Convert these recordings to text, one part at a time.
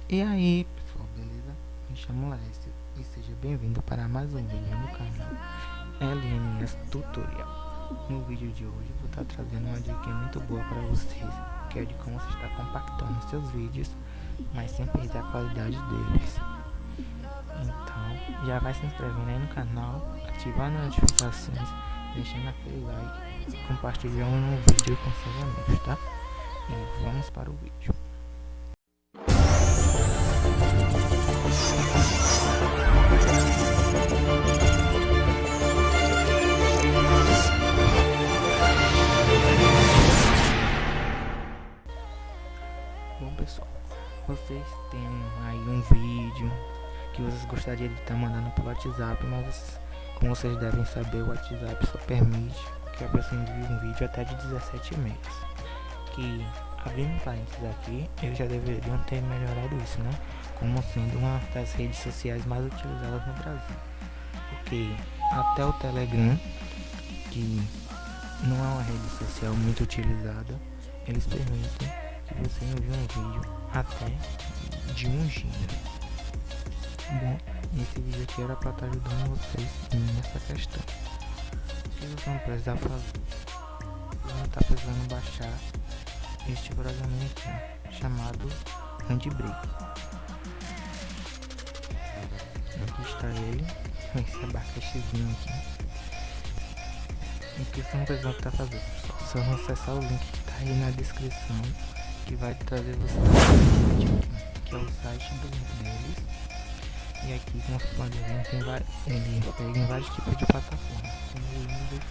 E aí pessoal, beleza? Me chamo Lécio e seja bem-vindo para mais um vídeo no canal LMS Tutorial. No vídeo de hoje vou estar trazendo uma dica muito boa para vocês, que é de como você está compactando seus vídeos, mas sem perder a qualidade deles. Então já vai se inscrevendo aí no canal, ativando as notificações, deixando aquele like e compartilhando o vídeo com seus amigos, tá? E vamos para o vídeo. Bom pessoal, vocês têm aí um vídeo que vocês gostariam de estar mandando pelo WhatsApp, mas como vocês devem saber, o WhatsApp só permite que a pessoa envie um vídeo até de 17 megas. Que, abrindo parênteses aqui, eles já deveriam ter melhorado isso, né? Como sendo uma das redes sociais mais utilizadas no Brasil. Porque até o Telegram, que não é uma rede social muito utilizada, eles permitem que você envie um vídeo até de 1 GB. Bom, esse vídeo aqui era para estar ajudando vocês nessa questão. O que você não precisa fazer? Você não está precisando baixar este programa aqui, chamado Handbrake. Aqui está ele, com esse abacaxizinho aqui. E o que você não precisa estar fazendo? Só não acessar o link que está aí na descrição, que vai trazer você que é o site do deles. E aqui, como vocês podem ver, ele pega em vários tipos de plataformas, como o Windows,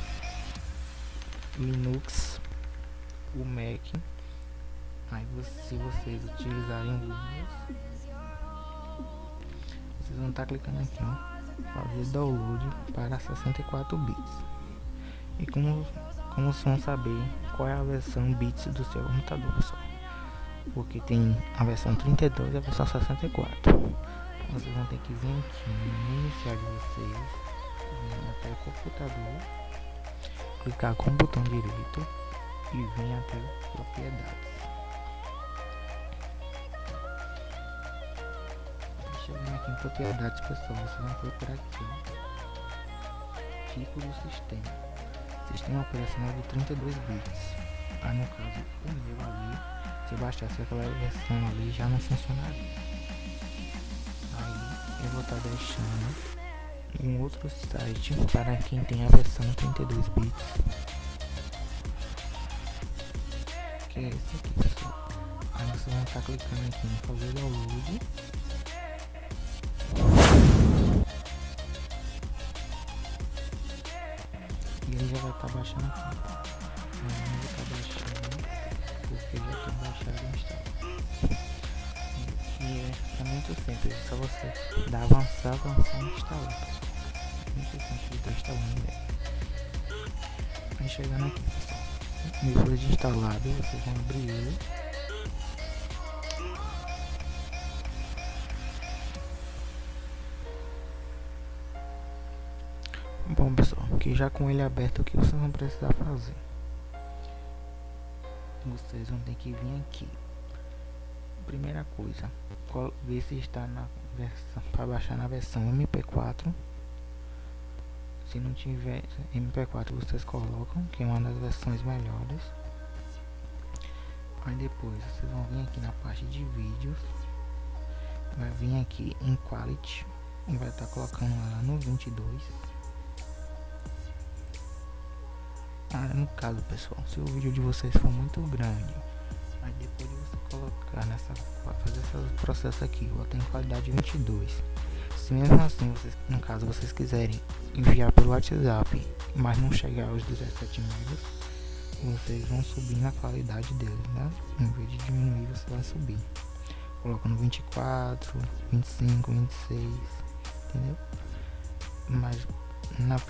Linux, o Mac. Aí se vocês utilizarem o Windows, vocês vão estar clicando aqui, ó, fazer download para 64 bits. E como vocês vão saber qual é a versão bits do seu computador, pessoal? Porque tem a versão 32 e a versão 64. Vocês vão ter que vir aqui no iniciar de vocês, vir até o computador, clicar com o botão direito e vir até propriedades. Chegando aqui em propriedades, pessoal, vocês vão procurar aqui, ó, tipo do sistema, sistema operacional de 32 bits. Aí no caso o meu ali, se eu baixasse aquela versão ali, já não funcionaria. Eu vou estar deixando um outro site para quem tem a versão 32 bits, que é esse aqui, pessoal. Aí vocês vão estar clicando aqui em fazer download. E ele já vai estar baixando aqui. Eu não vou estar baixando porque já tem baixado e instalado. E é muito simples, é só você dar avançar e instalar, pessoal. Muito simples de estar instalando ele. Aí chegando aqui, pessoal, depois de instalado, vocês vão abrir ele. Bom pessoal, que já com ele aberto, o que vocês vão precisar fazer? Vocês vão ter que vir aqui. Primeira coisa, ver se está na versão, para baixar na versão MP4. Se não tiver MP4, vocês colocam, que é uma das versões melhores. Aí depois vocês vão vir aqui na parte de vídeos, vai vir aqui em Quality e vai estar colocando ela no 22. No caso, pessoal, se o vídeo de vocês for muito grande, aí depois de você colocar fazer esse processo aqui, botar em qualidade 22. Se mesmo assim, no caso vocês quiserem enviar pelo WhatsApp, mas não chegar aos 17 megas, vocês vão subir na qualidade dele, né? Em vez de diminuir, você vai subir. Coloca no 24, 25, 26, entendeu? Mas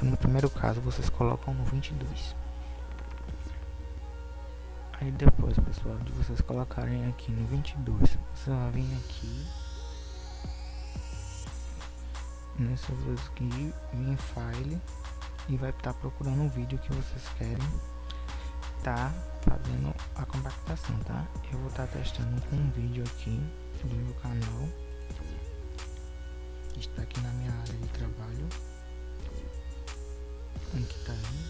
no primeiro caso, vocês colocam no 22. Aí depois, pessoal, de vocês colocarem aqui no 22, você vai vir aqui nessa vez aqui, vir em File e vai estar procurando um vídeo que vocês querem tá fazendo a compactação, tá? Eu vou estar testando com um vídeo aqui do meu canal. Está aqui na minha área de trabalho. Aqui tá ele.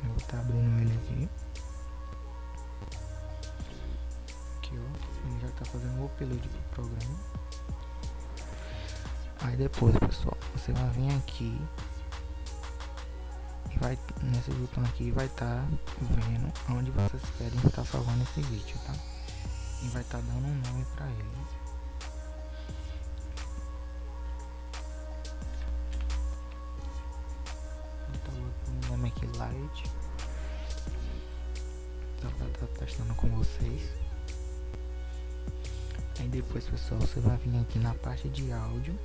Eu vou estar abrindo ele aqui. Aqui, ó. Ele já tá fazendo o upload pro programa. Aí depois, pessoal, você vai vir aqui e vai nesse botão aqui, vai estar vendo onde vocês querem estar salvando esse vídeo, tá? E vai estar dando um nome para ele. Então eu vou pôr um nome aqui, Light, só para estar testando com vocês. Aí depois, pessoal, você vai vir aqui na parte de áudio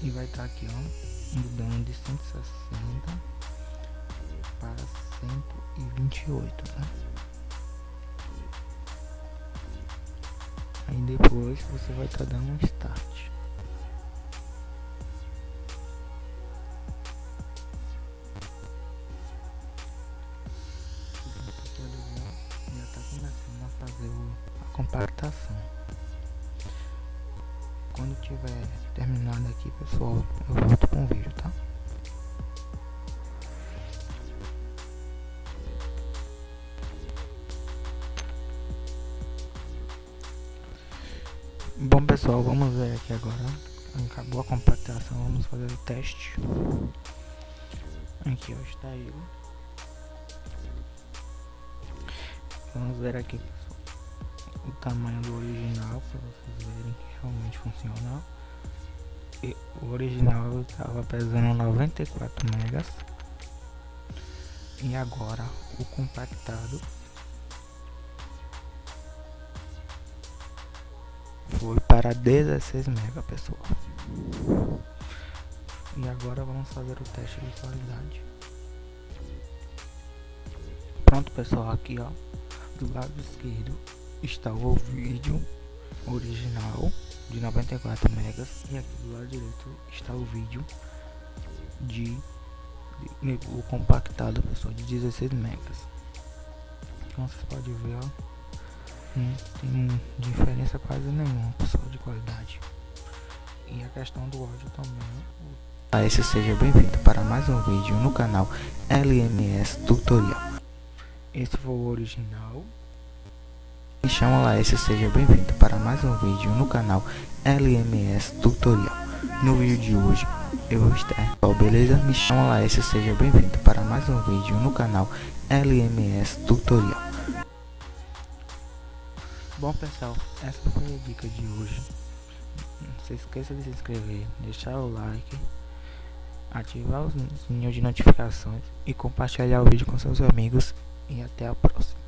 e vai estar aqui, ó, mudando de 160 para 128, tá? Aí depois você vai estar dando um start. Já está começando a fazer a compactação. Quando tiver terminado aqui, pessoal, eu volto com o vídeo, tá? Bom, pessoal, vamos ver aqui agora. Acabou a compactação, vamos fazer o teste. Aqui, ó, está ele. Vamos ver aqui, pessoal, o tamanho do original, para vocês verem que realmente funciona. E o original estava pesando 94 megas. E agora o compactado foi para 16 mega, pessoal. E agora vamos fazer o teste de qualidade. Pronto, pessoal, aqui, ó, do lado esquerdo está o vídeo original de 94 megas e aqui do lado direito está o vídeo o compactado, pessoal, de 16 megas. Então vocês podem ver, ó, não tem diferença quase nenhuma, pessoal, de qualidade. E a questão do áudio também. Seja bem-vindo para mais um vídeo no canal LMS Tutorial. Esse foi o original. Me chama lá, seja bem-vindo para mais um vídeo no canal LMS Tutorial. No vídeo de hoje eu vou estar, beleza? Me chama lá, seja bem-vindo para mais um vídeo no canal LMS Tutorial. Bom, pessoal, essa foi a dica de hoje. Não se esqueça de se inscrever, deixar o like, ativar os sininhos de notificações e compartilhar o vídeo com seus amigos. E até a próxima.